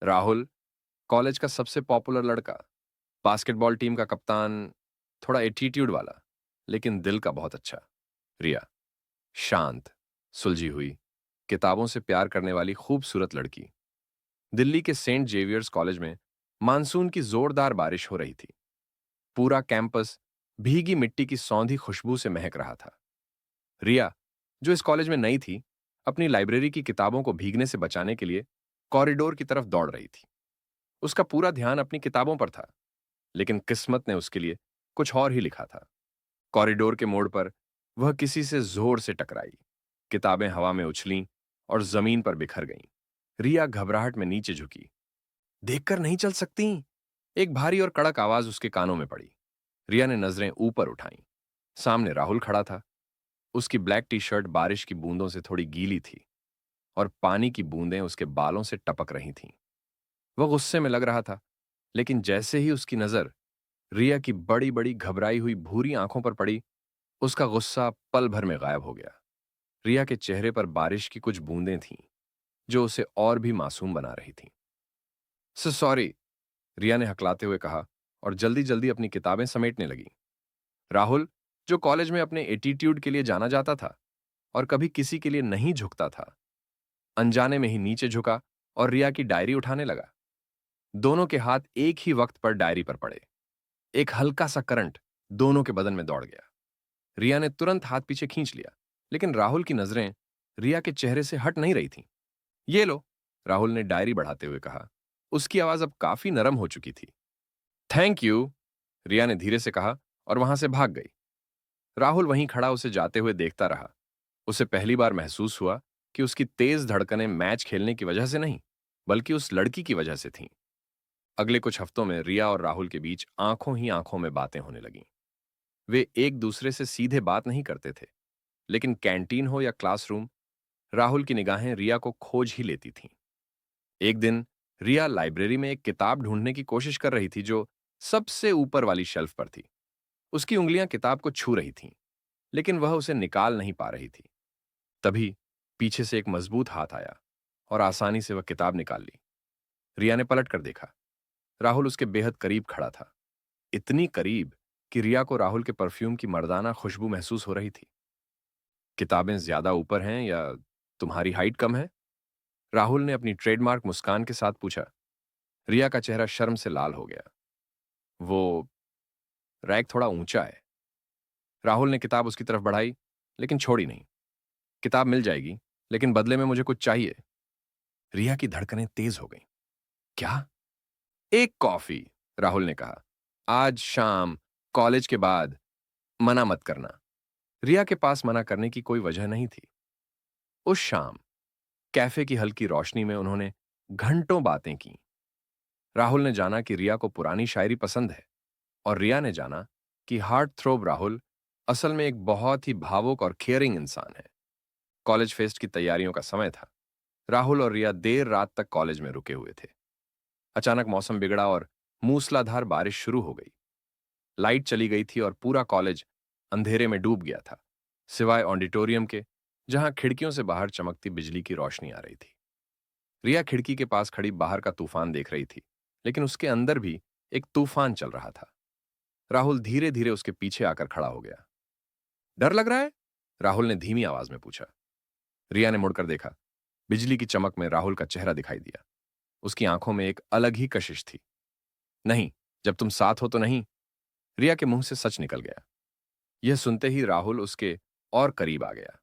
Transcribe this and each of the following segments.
Rahul, college का सबसे popular लड़का, बास्केटबॉल टीम का कप्तान, थोड़ा एटीट्यूड वाला, लेकिन दिल का बहुत अच्छा। रिया, शांत, सुलझी हुई, किताबों से प्यार करने वाली खूबसूरत लड़की। दिल्ली के सेंट जेवियर्स कॉलेज में मानसून की जोरदार बारिश हो रही थी। पूरा कैंपस भीगी मिट्टी की सौंधी खुशबू से महक रहा था। रिया, जो इस कॉलेज में नई थी, अपनी लाइब्रेरी की किताबों को भीगने से बचाने के लिए कॉरिडोर की तरफ दौड़ रही थी। उसका पूरा ध्यान अपनी किताबों पर था, लेकिन किस्मत ने उसके लिए कुछ और ही लिखा था। कॉरिडोर के मोड़ पर वह किसी से जोर से टकराई। किताबें हवा में उछलीं और जमीन पर बिखर गईं। रिया घबराहट में नीचे झुकी। देखकर नहीं चल सकती? एक भारी और कड़क आवाज उसके कानों में पड़ी। रिया ने नजरें ऊपर उठाईं। सामने राहुल खड़ा था। उसकी ब्लैक टी शर्ट बारिश की बूंदों से थोड़ी गीली थी और पानी की बूंदें उसके बालों से टपक रही थीं। वह गुस्से में लग रहा था, लेकिन जैसे ही उसकी नजर रिया की बड़ी बड़ी घबराई हुई भूरी आंखों पर पड़ी, उसका गुस्सा पल भर में गायब हो गया। रिया के चेहरे पर बारिश की कुछ बूंदें थीं, जो उसे और भी मासूम बना रही थीं। सॉरी, रिया ने हकलाते हुए कहा और जल्दी जल्दी अपनी किताबें समेटने लगी। राहुल, जो कॉलेज में अपने एटीट्यूड के लिए जाना जाता था और कभी किसी के लिए नहीं झुकता था, अनजाने में ही नीचे झुका और रिया की डायरी उठाने लगा। दोनों के हाथ एक ही वक्त पर डायरी पर पड़े। एक हल्का सा करंट दोनों के बदन में दौड़ गया। रिया ने तुरंत हाथ पीछे खींच लिया, लेकिन राहुल की नजरें रिया के चेहरे से हट नहीं रही थीं। ये लो, राहुल ने डायरी बढ़ाते हुए कहा। उसकी आवाज अब काफी नरम हो चुकी थी। थैंक यू, रिया ने धीरे से कहा और वहां से भाग गई। राहुल वहीं खड़ा उसे जाते हुए देखता रहा। उसे पहली बार महसूस हुआ कि उसकी तेज धड़कनें मैच खेलने की वजह से नहीं, बल्कि उस लड़की की वजह से थीं। अगले कुछ हफ्तों में रिया और राहुल के बीच आंखों ही आंखों में बातें होने लगीं। वे एक दूसरे से सीधे बात नहीं करते थे, लेकिन कैंटीन हो या क्लासरूम, राहुल की निगाहें रिया को खोज ही लेती थीं। एक दिन रिया लाइब्रेरी में एक किताब ढूंढने की कोशिश कर रही थी जो सबसे ऊपर वाली शेल्फ पर थी। उसकी उंगलियां किताब को छू रही थीं, लेकिन वह उसे निकाल नहीं पा रही थी। तभी पीछे से एक मजबूत हाथ आया और आसानी से वह किताब निकाल ली। रिया ने पलट कर देखा। राहुल उसके बेहद करीब खड़ा था। इतनी करीब कि रिया को राहुल के परफ्यूम की मर्दाना खुशबू महसूस हो रही थी। किताबें ज्यादा ऊपर हैं या तुम्हारी हाइट कम है? राहुल ने अपनी ट्रेडमार्क मुस्कान के साथ पूछा। रिया का चेहरा शर्म से लाल हो गया। वो रैक थोड़ा ऊंचा है। राहुल ने किताब उसकी तरफ बढ़ाई, लेकिन छोड़ी नहीं। किताब मिल जाएगी, लेकिन बदले में मुझे कुछ चाहिए। रिया की धड़कनें तेज हो गईं। क्या? एक कॉफी, राहुल ने कहा। आज शाम, कॉलेज के बाद। मना मत करना। रिया के पास मना करने की कोई वजह नहीं थी। उस शाम कैफे की हल्की रोशनी में उन्होंने घंटों बातें की। राहुल ने जाना कि रिया को पुरानी शायरी पसंद है, और रिया ने जाना कि हार्ट थ्रोब राहुल असल में एक बहुत ही भावुक और केयरिंग इंसान है। कॉलेज फेस्ट की तैयारियों का समय था। राहुल और रिया देर रात तक कॉलेज में रुके हुए थे। अचानक मौसम बिगड़ा और मूसलाधार बारिश शुरू हो गई। लाइट चली गई थी और पूरा कॉलेज अंधेरे में डूब गया था, सिवाय ऑडिटोरियम के, जहां खिड़कियों से बाहर चमकती बिजली की रोशनी आ रही थी। रिया खिड़की के पास खड़ी बाहर का तूफान देख रही थी, लेकिन उसके अंदर भी एक तूफान चल रहा था। राहुल धीरे धीरे उसके पीछे आकर खड़ा हो गया। डर लग रहा है? राहुल ने धीमी आवाज में पूछा। रिया ने मुड़कर देखा। बिजली की चमक में राहुल का चेहरा दिखाई दिया। उसकी आंखों में एक अलग ही कशिश थी। नहीं, जब तुम साथ हो तो नहीं। रिया के मुंह से सच निकल गया। यह सुनते ही राहुल उसके और करीब आ गया।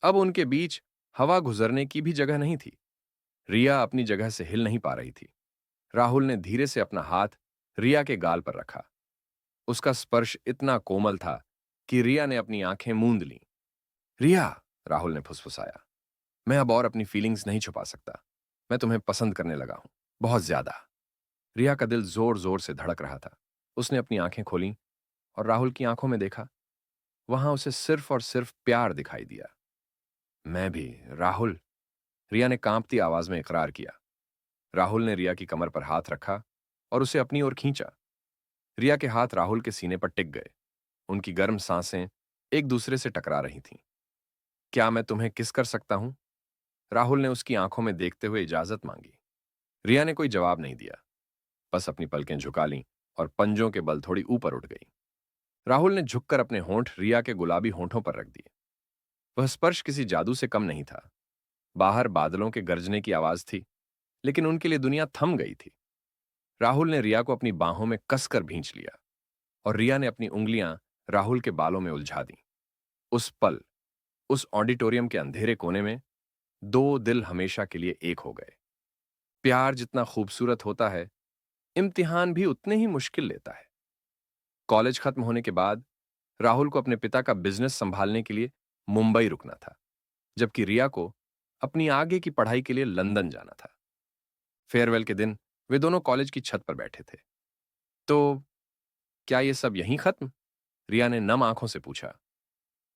अब उनके बीच हवा गुजरने की भी जगह नहीं थी। रिया अपनी जगह से हिल नहीं पा रही थी। राहुल ने धीरे से अपना हाथ रिया के गाल पर रखा। उसका स्पर्श इतना कोमल था कि रिया ने अपनी आंखें मूंद लीं। रिया, राहुल ने फुसफुसाया, मैं अब और अपनी फीलिंग्स नहीं छुपा सकता। मैं तुम्हें पसंद करने लगा हूं, बहुत ज्यादा। रिया का दिल जोर जोर से धड़क रहा था। उसने अपनी आंखें खोलीं और राहुल की आंखों में देखा। वहां उसे सिर्फ और सिर्फ प्यार दिखाई दिया। मैं भी, राहुल, रिया ने कांपती आवाज में इकरार किया। राहुल ने रिया की कमर पर हाथ रखा और उसे अपनी ओर खींचा। रिया के हाथ राहुल के सीने पर टिक गए। उनकी गर्म सांसें एक दूसरे से टकरा रही थीं। क्या मैं तुम्हें किस कर सकता हूं? राहुल ने उसकी आंखों में देखते हुए इजाजत मांगी। रिया ने कोई जवाब नहीं दिया, बस अपनी पलकें झुका लीं और पंजों के बल थोड़ी ऊपर उठ गई। राहुल ने झुककर अपने होंठ रिया के गुलाबी होंठों पर रख दिए। वह स्पर्श किसी जादू से कम नहीं था। बाहर बादलों के गरजने की आवाज थी, लेकिन उनके लिए दुनिया थम गई थी। राहुल ने रिया को अपनी बाहों में कसकर भींच लिया और रिया ने अपनी उंगलियां राहुल के बालों में उलझा दी। उस पल, उस ऑडिटोरियम के अंधेरे कोने में दो दिल हमेशा के लिए एक हो गए। प्यार जितना खूबसूरत होता है, इम्तिहान भी उतने ही मुश्किल लेता है। कॉलेज खत्म होने के बाद राहुल को अपने पिता का बिजनेस संभालने के लिए मुंबई रुकना था, जबकि रिया को अपनी आगे की पढ़ाई के लिए लंदन जाना था। फेयरवेल के दिन वे दोनों कॉलेज की छत पर बैठे थे। तो क्या ये सब यहीं खत्म? रिया ने नम आंखों से पूछा।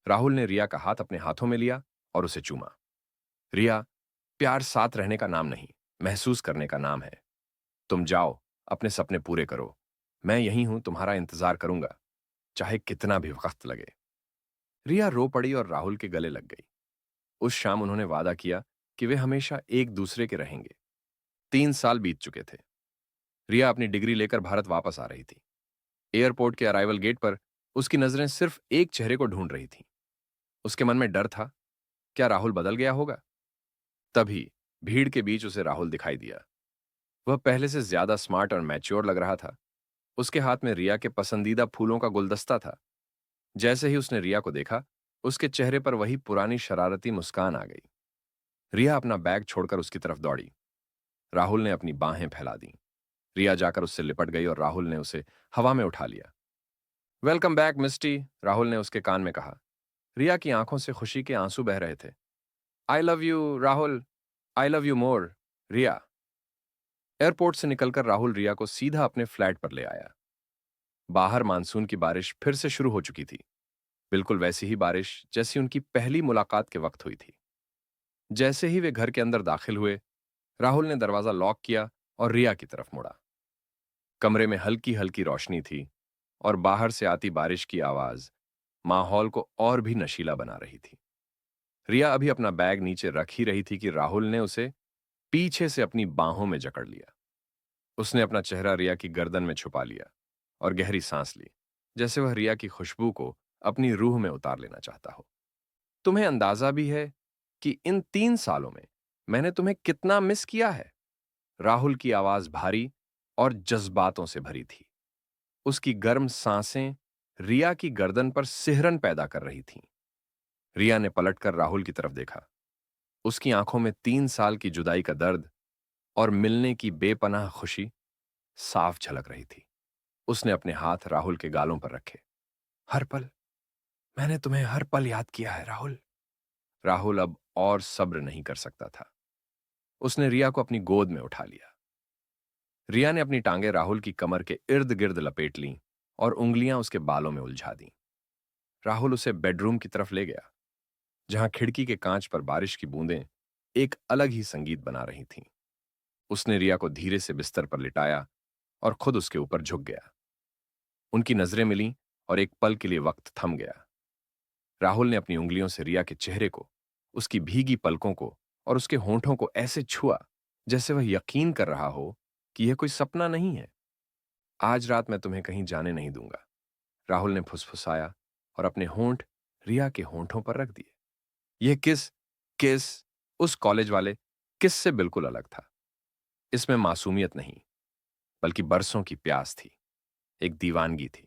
राहुल ने रिया का हाथ अपने हाथों में लिया और उसे चूमा। रिया, प्यार साथ रहने का नाम नहीं, महसूस करने का नाम है। तुम जाओ, अपने सपने पूरे करो। मैं यहीं हूं, तुम्हारा इंतजार करूंगा, चाहे कितना भी वक्त लगे। रिया रो पड़ी और राहुल के गले लग गई। उस शाम उन्होंने वादा किया कि वे हमेशा एक दूसरे के रहेंगे। 3 साल बीत चुके थे। रिया अपनी डिग्री लेकर भारत वापस आ रही थी। एयरपोर्ट के अराइवल गेट पर उसकी नजरें सिर्फ एक चेहरे को ढूंढ रही थीं। उसके मन में डर था, क्या राहुल बदल गया होगा? तभी भीड़ के बीच उसे राहुल दिखाई दिया। वह पहले से ज्यादा स्मार्ट और मैच्योर लग रहा था। उसके हाथ में रिया के पसंदीदा फूलों का गुलदस्ता था। जैसे ही उसने रिया को देखा, उसके चेहरे पर वही पुरानी शरारती मुस्कान आ गई। रिया अपना बैग छोड़कर उसकी तरफ दौड़ी। राहुल ने अपनी बाहें फैला दी। रिया जाकर उससे लिपट गई और राहुल ने उसे हवा में उठा लिया। वेलकम बैक मिस्टी, राहुल ने उसके कान में कहा। रिया की आंखों से खुशी के आंसू बह रहे थे। I love you Rahul, I love you more, Riya. Airport से निकलकर राहुल रिया को सीधा अपने फ्लैट पर ले आया। बाहर मानसून की बारिश फिर से शुरू हो चुकी थी, बिल्कुल वैसी ही बारिश जैसी उनकी पहली मुलाकात के वक्त हुई थी। जैसे ही वे घर के अंदर दाखिल हुए, राहुल ने दरवाजा लॉक किया और रिया की तरफ मुड़ा। कमरे में हल्की हल्की रोशनी थी और बाहर से आती बारिश की आवाज माहौल को और भी नशीला बना रही थी। रिया अभी अपना बैग नीचे रख ही रही थी कि राहुल ने उसे पीछे से अपनी बाहों में जकड़ लिया। उसने अपना चेहरा रिया की गर्दन में छुपा लिया और गहरी सांस ली, जैसे वह रिया की खुशबू को अपनी रूह में उतार लेना चाहता हो। तुम्हें अंदाजा भी है कि इन 3 सालों में मैंने तुम्हें कितना मिस किया है? राहुल की आवाज भारी और जज्बातों से भरी थी। उसकी गर्म सांसें रिया की गर्दन पर सिहरन पैदा कर रही थीं। रिया ने पलटकर राहुल की तरफ देखा। उसकी आंखों में 3 साल की जुदाई का दर्द और मिलने की बेपनाह खुशी साफ झलक रही थी। उसने अपने हाथ राहुल के गालों पर रखे। हर पल, मैंने तुम्हें हर पल याद किया है राहुल। राहुल अब और सब्र नहीं कर सकता था। उसने रिया को अपनी गोद में उठा लिया। रिया ने अपनी टांगें राहुल की कमर के इर्द गिर्द लपेट लीं और उंगलियां उसके बालों में उलझा दीं। राहुल उसे बेडरूम की तरफ ले गया, जहां खिड़की के कांच पर बारिश की बूंदें एक अलग ही संगीत बना रही थीं। उसने रिया को धीरे से बिस्तर पर लिटाया और खुद उसके ऊपर झुक गया। उनकी नजरें मिलीं और एक पल के लिए वक्त थम गया। राहुल ने अपनी उंगलियों से रिया के चेहरे को, उसकी भीगी पलकों को और उसके होंठों को ऐसे छुआ जैसे वह यकीन कर रहा हो कि यह कोई सपना नहीं है। आज रात मैं तुम्हें कहीं जाने नहीं दूंगा, राहुल ने फुसफुसाया और अपने होंठ रिया के होंठों पर रख दिए। यह किस उस कॉलेज वाले किस से बिल्कुल अलग था। इसमें मासूमियत नहीं, बल्कि बरसों की प्यास थी, एक दीवानगी थी।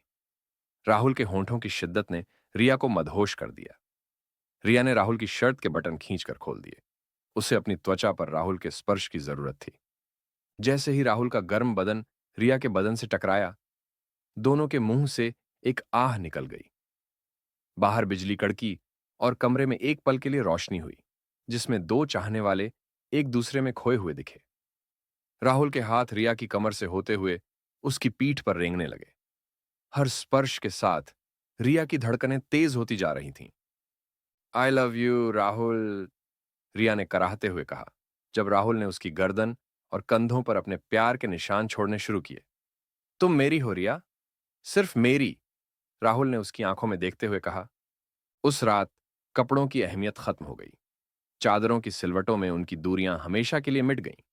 राहुल के होंठों की शिद्दत ने रिया को मदहोश कर दिया। रिया ने राहुल की शर्ट के बटन खींचकर खोल दिए। उसे अपनी त्वचा पर राहुल के स्पर्श की जरूरत थी। जैसे ही राहुल का गर्म बदन रिया के बदन से टकराया, दोनों के मुंह से एक आह निकल गई। बाहर बिजली कड़की और कमरे में एक पल के लिए रोशनी हुई, जिसमें दो चाहने वाले एक दूसरे में खोए हुए दिखे। राहुल के हाथ रिया की कमर से होते हुए उसकी पीठ पर रेंगने लगे। हर स्पर्श के साथ रिया की धड़कनें तेज होती जा रही थीं। आई लव यू राहुल, रिया ने कराहते हुए कहा, जब राहुल ने उसकी गर्दन और कंधों पर अपने प्यार के निशान छोड़ने शुरू किए। तुम मेरी हो रिया, सिर्फ मेरी, राहुल ने उसकी आंखों में देखते हुए कहा। उस रात कपड़ों की अहमियत खत्म हो गई। चादरों की सिलवटों में उनकी दूरियां हमेशा के लिए मिट गईं।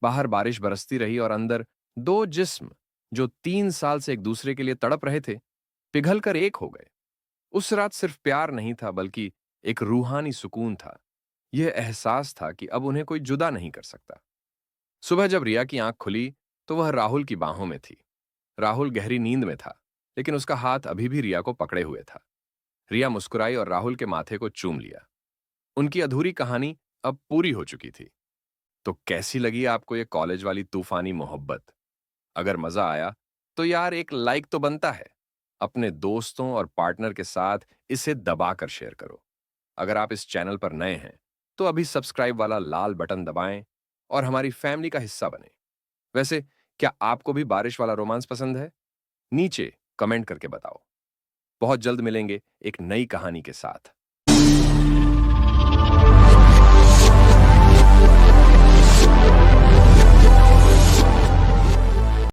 बाहर बारिश बरसती रही और अंदर दो जिस्म जो 3 साल से एक दूसरे के लिए तड़प रहे थे, पिघलकर एक हो गए। उस रात सिर्फ प्यार नहीं था, बल्कि एक रूहानी सुकून था। यह एहसास था कि अब उन्हें कोई जुदा नहीं कर सकता। सुबह जब रिया की आंख खुली, तो वह राहुल की बाहों में थी। राहुल गहरी नींद में था, लेकिन उसका हाथ अभी भी रिया को पकड़े हुए था। रिया मुस्कुराई और राहुल के माथे को चूम लिया। उनकी अधूरी कहानी अब पूरी हो चुकी थी। तो कैसी लगी आपको ये कॉलेज वाली तूफानी मोहब्बत? अगर मजा आया, तो यार एक लाइक तो बनता है। अपने दोस्तों और पार्टनर के साथ इसे दबाकर शेयर करो। अगर आप इस चैनल पर नए हैं, तो अभी सब्सक्राइब वाला लाल बटन दबाएं और हमारी फैमिली का हिस्सा बनें। वैसे, क्या आपको भी बारिश वाला रोमांस पसंद है? नीचे कमेंट करके बताओ। बहुत जल्द मिलेंगे एक नई कहानी के साथ।